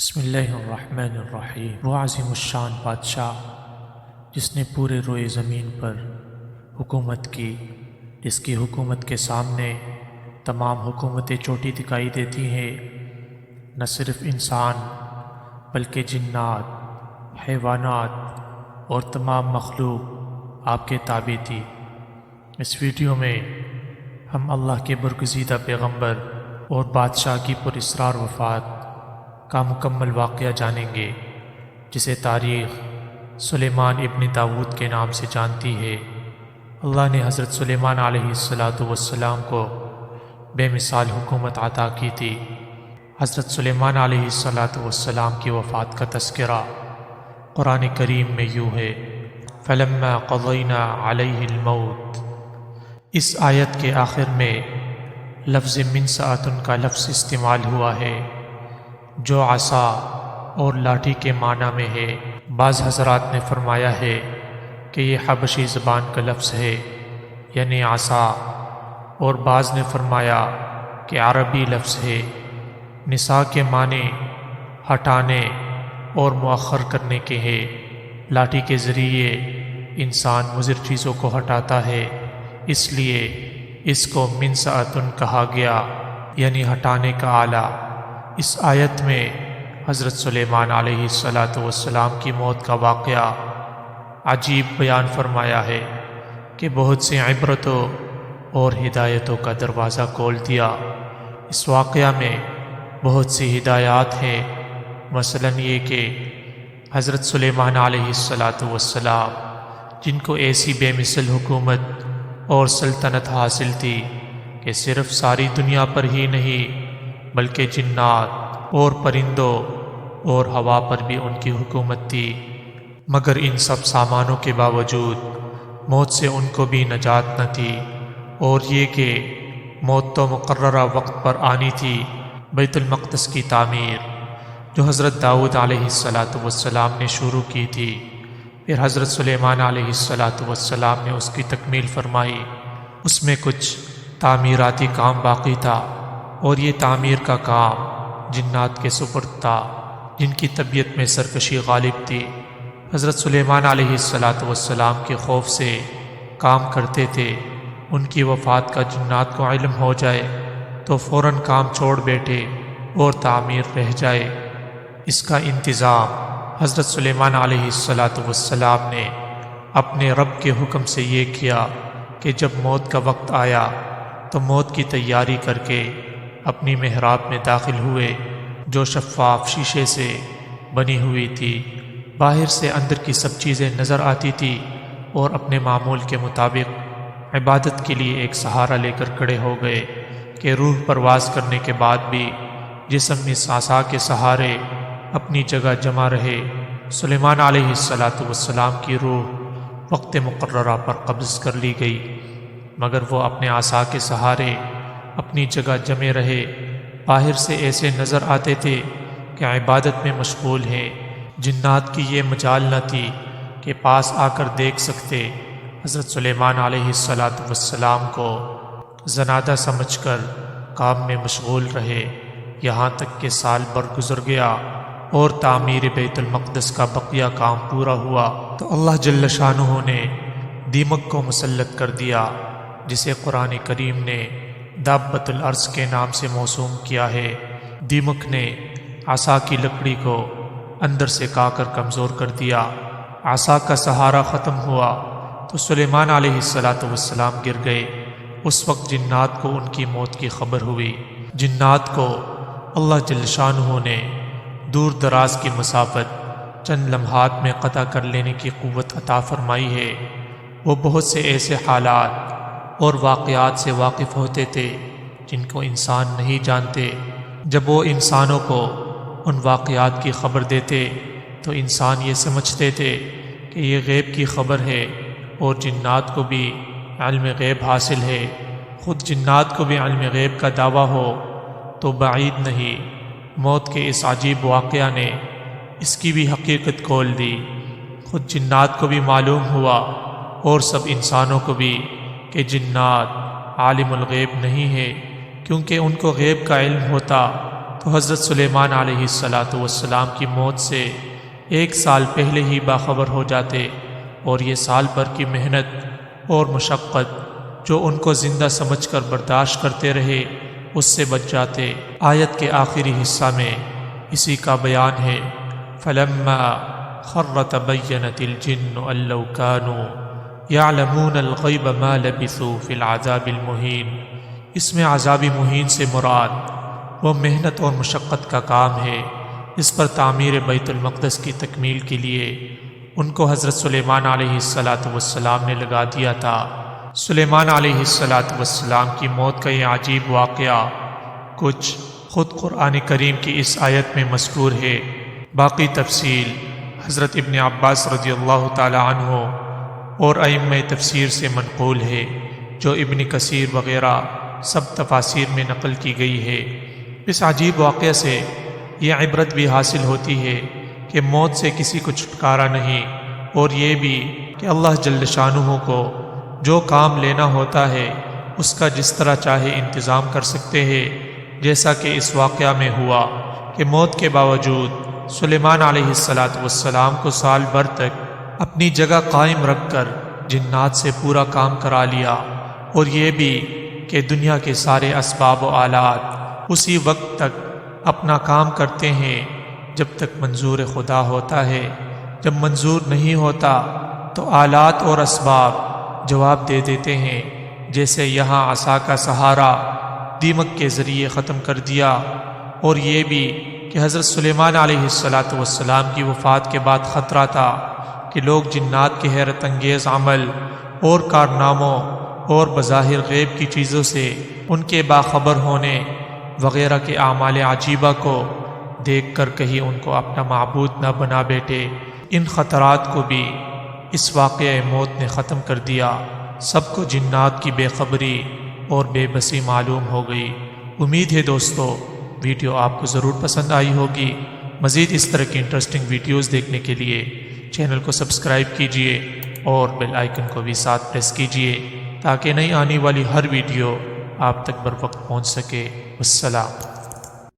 بسم اللہ الرحمن الرحیم۔ وہ عظیم الشان بادشاہ جس نے پورے روئے زمین پر حکومت کی، جس کی حکومت کے سامنے تمام حکومتیں چھوٹی دکھائی دیتی ہیں، نہ صرف انسان بلکہ جنات، حیوانات اور تمام مخلوق آپ کے تابع تھی۔ اس ویڈیو میں ہم اللہ کے برگزیدہ پیغمبر اور بادشاہ کی پراسرار وفات کا مکمل واقعہ جانیں گے، جسے تاریخ سلیمان ابن داود کے نام سے جانتی ہے۔ اللہ نے حضرت سلیمان علیہ السلام کو بے مثال حکومت عطا کی تھی۔ حضرت سلیمان علیہ السلام کی وفات کا تذکرہ قرآن کریم میں یوں ہے: فَلَمَّا قَضَيْنَا عَلَيْهِ الْمَوْتِ۔ اس آیت کے آخر میں لفظ منسعۃ کا لفظ استعمال ہوا ہے، جو عصا اور لاٹھی کے معنی میں ہے۔ بعض حضرات نے فرمایا ہے کہ یہ حبشی زبان کا لفظ ہے، یعنی عصا، اور بعض نے فرمایا کہ عربی لفظ ہے۔ نساء کے معنی ہٹانے اور مؤخر کرنے کے ہیں۔ لاٹھی کے ذریعے انسان مضر چیزوں کو ہٹاتا ہے، اس لیے اس کو منسعۃ کہا گیا، یعنی ہٹانے کا آلہ۔ اس آیت میں حضرت سلیمان علیہ السلام کی موت کا واقعہ عجیب بیان فرمایا ہے کہ بہت سی عبرتوں اور ہدایتوں کا دروازہ کھول دیا۔ اس واقعہ میں بہت سی ہدایات ہیں، مثلا یہ کہ حضرت سلیمان علیہ السلام جن کو ایسی بے مثل حکومت اور سلطنت حاصل تھی کہ صرف ساری دنیا پر ہی نہیں بلکہ جنات اور پرندوں اور ہوا پر بھی ان کی حکومت تھی، مگر ان سب سامانوں کے باوجود موت سے ان کو بھی نجات نہ تھی۔ اور یہ کہ موت تو مقررہ وقت پر آنی تھی۔ بیت المقدس کی تعمیر جو حضرت داؤد علیہ السلام نے شروع کی تھی، پھر حضرت سلیمان علیہ السلام نے اس کی تکمیل فرمائی۔ اس میں کچھ تعمیراتی کام باقی تھا، اور یہ تعمیر کا کام جنات کے سپرد تھا، جن کی طبیعت میں سرکشی غالب تھی۔ حضرت سلیمان علیہ السلام کے خوف سے کام کرتے تھے۔ ان کی وفات کا جنات کو علم ہو جائے تو فوراً کام چھوڑ بیٹھے اور تعمیر رہ جائے۔ اس کا انتظام حضرت سلیمان علیہ السلام نے اپنے رب کے حکم سے یہ کیا کہ جب موت کا وقت آیا تو موت کی تیاری کر کے اپنی محراب میں داخل ہوئے، جو شفاف شیشے سے بنی ہوئی تھی۔ باہر سے اندر کی سب چیزیں نظر آتی تھی، اور اپنے معمول کے مطابق عبادت کے لیے ایک سہارا لے کر کھڑے ہو گئے کہ روح پرواز کرنے کے بعد بھی جسم اس عصا کے سہارے اپنی جگہ جمع رہے۔ سلیمان علیہ السلام کی روح وقت مقررہ پر قبض کر لی گئی، مگر وہ اپنے عصا کے سہارے اپنی جگہ جمے رہے۔ باہر سے ایسے نظر آتے تھے کہ عبادت میں مشغول ہیں۔ جنات کی یہ مجال نہ تھی کہ پاس آ کر دیکھ سکتے۔ حضرت سلیمان علیہ السلام کو زنادہ سمجھ کر کام میں مشغول رہے، یہاں تک کہ سال بھر گزر گیا اور تعمیر بیت المقدس کا بقیہ کام پورا ہوا تو اللہ جل شانہ نے دیمک کو مسلط کر دیا، جسے قرآن کریم نے دابۃ الارض کے نام سے موسوم کیا ہے۔ دیمک نے عصا کی لکڑی کو اندر سے کھا کر کمزور کر دیا۔ عصا کا سہارا ختم ہوا تو سلیمان علیہ السلام گر گئے۔ اس وقت جنات کو ان کی موت کی خبر ہوئی۔ جنات کو اللہ جل شانہ نے دور دراز کی مسافت چند لمحات میں قطع کر لینے کی قوت عطا فرمائی ہے۔ وہ بہت سے ایسے حالات اور واقعات سے واقف ہوتے تھے جن کو انسان نہیں جانتے۔ جب وہ انسانوں کو ان واقعات کی خبر دیتے تو انسان یہ سمجھتے تھے کہ یہ غیب کی خبر ہے، اور جنات کو بھی علم غیب حاصل ہے۔ خود جنات کو بھی علم غیب کا دعویٰ ہو تو بعید نہیں۔ موت کے اس عجیب واقعہ نے اس کی بھی حقیقت کھول دی۔ خود جنات کو بھی معلوم ہوا، اور سب انسانوں کو بھی، کہ جنات عالم الغیب نہیں ہے، کیونکہ ان کو غیب کا علم ہوتا تو حضرت سلیمان علیہ السلام کی موت سے 1 سال پہلے ہی باخبر ہو جاتے اور یہ سال بھر کی محنت اور مشقت جو ان کو زندہ سمجھ کر برداشت کرتے رہے اس سے بچ جاتے۔ آیت کے آخری حصہ میں اسی کا بیان ہے، فَلَمَّا خَرَّ تَبَيَّنَتِ الْجِنُّ أَن لَّوْ كَانُوا يَعْلَمُونَ الْغَيْبَ مَا لَبِثُوا فِي الْعَذَابِ الْمُهِينِ۔ اس میں عذاب مہین سے مراد وہ محنت اور مشقت کا کام ہے اس پر تعمیر بیت المقدس کی تکمیل کے لیے ان کو حضرت سلیمان علیہ السلام نے لگا دیا تھا۔ سلیمان علیہ السلام کی موت کا یہ عجیب واقعہ کچھ خود قرآن کریم کی اس آیت میں مذکور ہے، باقی تفصیل حضرت ابن عباس رضی اللہ تعالی عنہ اور ائمہ تفسیر سے منقول ہے، جو ابن کثیر وغیرہ سب تفاسیر میں نقل کی گئی ہے۔ اس عجیب واقعے سے یہ عبرت بھی حاصل ہوتی ہے کہ موت سے کسی کو چھٹکارا نہیں، اور یہ بھی کہ اللہ جل شانہ کو جو کام لینا ہوتا ہے اس کا جس طرح چاہے انتظام کر سکتے ہیں، جیسا کہ اس واقعہ میں ہوا کہ موت کے باوجود سلیمان علیہ السلام کو سال بھر تک اپنی جگہ قائم رکھ کر جنات سے پورا کام کرا لیا، اور یہ بھی کہ دنیا کے سارے اسباب و آلات اسی وقت تک اپنا کام کرتے ہیں جب تک منظور خدا ہوتا ہے، جب منظور نہیں ہوتا تو آلات اور اسباب جواب دے دیتے ہیں، جیسے یہاں عصا کا سہارا دیمک کے ذریعے ختم کر دیا، اور یہ بھی کہ حضرت سلیمان علیہ السلام کی وفات کے بعد خطرہ تھا کہ لوگ جنات کے حیرت انگیز عمل اور کارناموں اور بظاہر غیب کی چیزوں سے ان کے باخبر ہونے وغیرہ کے اعمال عجیبہ کو دیکھ کر کہیں ان کو اپنا معبود نہ بنا بیٹھے۔ ان خطرات کو بھی اس واقعہ موت نے ختم کر دیا، سب کو جنات کی بے خبری اور بے بسی معلوم ہو گئی۔ امید ہے دوستو ویڈیو آپ کو ضرور پسند آئی ہوگی۔ مزید اس طرح کی انٹرسٹنگ ویڈیوز دیکھنے کے لیے چینل کو سبسکرائب کیجئے اور بیل آئیکن کو بھی ساتھ پریس کیجئے تاکہ نئی آنے والی ہر ویڈیو آپ تک بر وقت پہنچ سکے۔ والسلام۔